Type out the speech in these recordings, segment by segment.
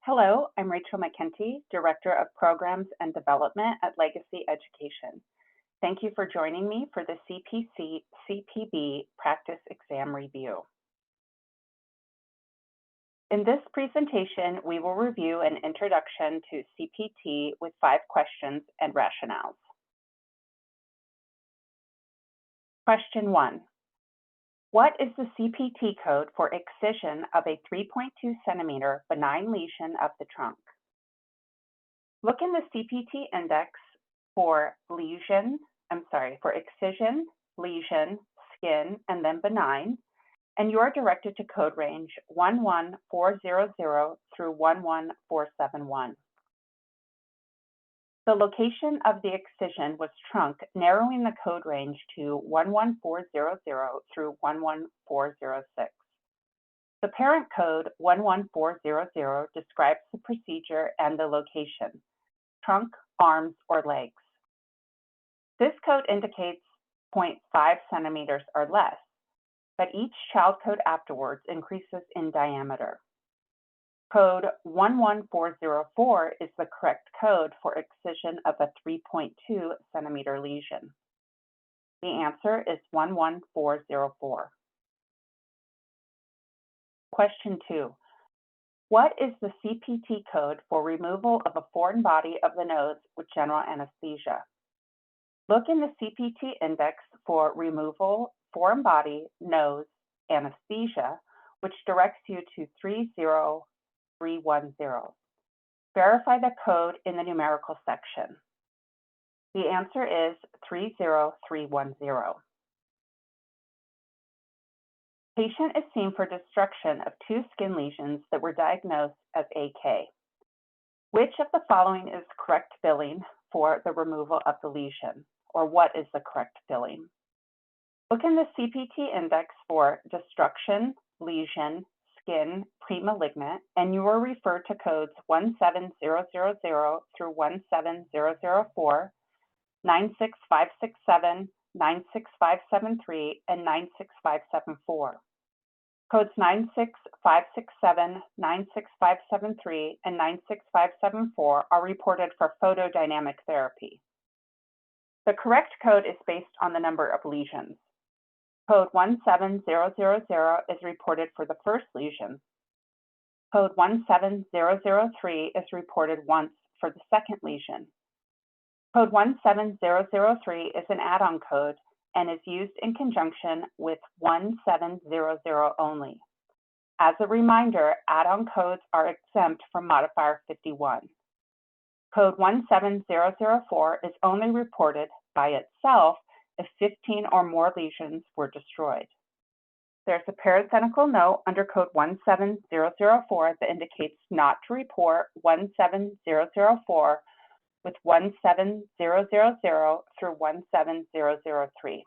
Hello, I'm Rachel McKenty, Director of Programs and Development at Legacy Education. Thank you for joining me for the CPB Practice Exam Review. In this presentation, we will review an introduction to CPT with 5 questions and rationales. Question 1. What is the CPT code for excision of a 3.2 centimeter benign lesion of the trunk? Look in the CPT index for excision, lesion, skin, and then benign, and you are directed to code range 11400 through 11471. The location of the excision was trunk, narrowing the code range to 11400 through 11406. The parent code 11400 describes the procedure and the location, trunk, arms, or legs. This code indicates 0.5 centimeters or less, but each child code afterwards increases in diameter. Code 11404 is the correct code for excision of a 3.2 centimeter lesion. The answer is 11404. Question 2. What is the CPT code for removal of a foreign body of the nose with general anesthesia? Look in the CPT index for removal, foreign body, nose, anesthesia, which directs you to 30310. Verify the code in the numerical section. The answer is 30310. Patient is seen for destruction of 2 skin lesions that were diagnosed as AK. Which of the following is correct billing for the removal of the lesion, or what is the correct billing? Look in the CPT index for destruction, lesion, skin, pre-malignant, and you will refer to codes 17000 through 17004, 96567, 96573, and 96574. Codes 96567, 96573, and 96574 are reported for photodynamic therapy. The correct code is based on the number of lesions. Code 17000 is reported for the first lesion. Code 17003 is reported once for the second lesion. Code 17003 is an add-on code and is used in conjunction with 1700 only. As a reminder, add-on codes are exempt from modifier 51. Code 17004 is only reported by itself if 15 or more lesions were destroyed. There's a parenthetical note under code 17004 that indicates not to report 17004 with 17000 through 17003.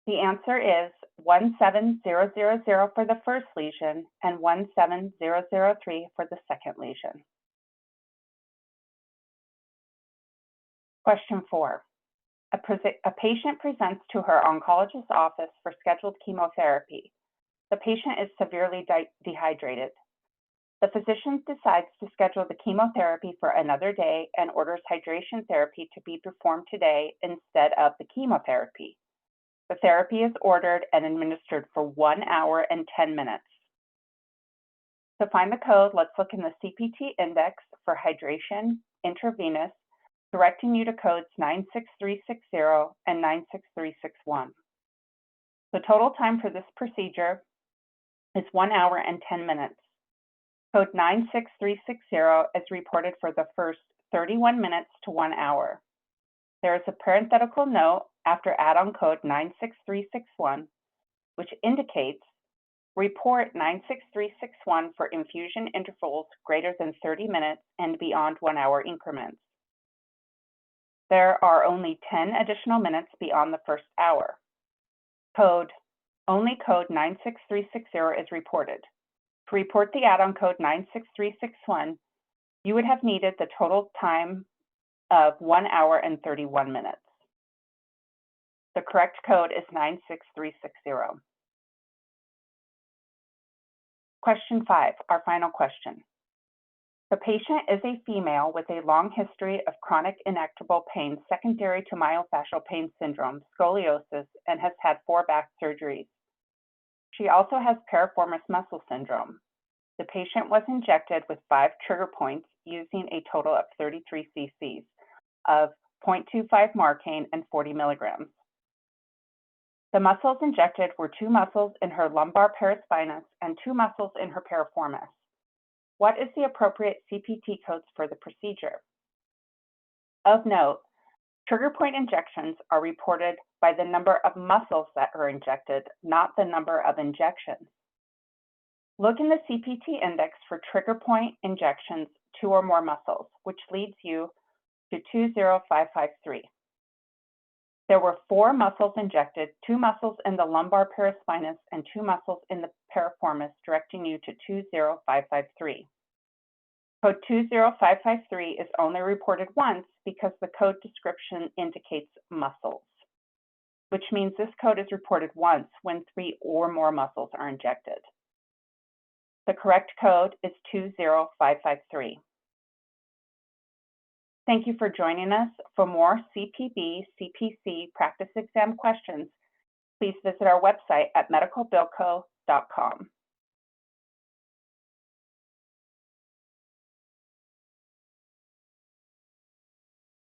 The answer is 17000 for the first lesion and 17003 for the second lesion. Question 4. A patient presents to her oncologist's office for scheduled chemotherapy. The patient is severely dehydrated. The physician decides to schedule the chemotherapy for another day and orders hydration therapy to be performed today instead of the chemotherapy. The therapy is ordered and administered for 1 hour and 10 minutes. To find the code, let's look in the CPT index for hydration intravenous, directing you to codes 96360 and 96361. The total time for this procedure is 1 hour and 10 minutes. Code 96360 is reported for the first 31 minutes to 1 hour. There is a parenthetical note after add-on code 96361, which indicates report 96361 for infusion intervals greater than 30 minutes and beyond 1 hour increments. There are only 10 additional minutes beyond the first hour. Only code 96360 is reported. To report the add-on code 96361, you would have needed the total time of 1 hour and 31 minutes. The correct code is 96360. Question 5, our final question. The patient is a female with a long history of chronic intractable pain secondary to myofascial pain syndrome, scoliosis, and has had 4 back surgeries. She also has piriformis muscle syndrome. The patient was injected with 5 trigger points using a total of 33 cc's of 0.25 Marcaine and 40 milligrams. The muscles injected were 2 muscles in her lumbar paraspinous and 2 muscles in her piriformis. What is the appropriate CPT codes for the procedure? Of note, trigger point injections are reported by the number of muscles that are injected, not the number of injections. Look in the CPT index for trigger point injections 2 or more muscles, which leads you to 20553. There were 4 muscles injected, 2 muscles in the lumbar paraspinous and 2 muscles in the piriformis, directing you to 20553. Code 20553 is only reported once because the code description indicates muscles, which means this code is reported once when 3 or more muscles are injected. The correct code is 20553. Thank you for joining us. For more CPB, CPC practice exam questions, please visit our website at medicalbillco.com.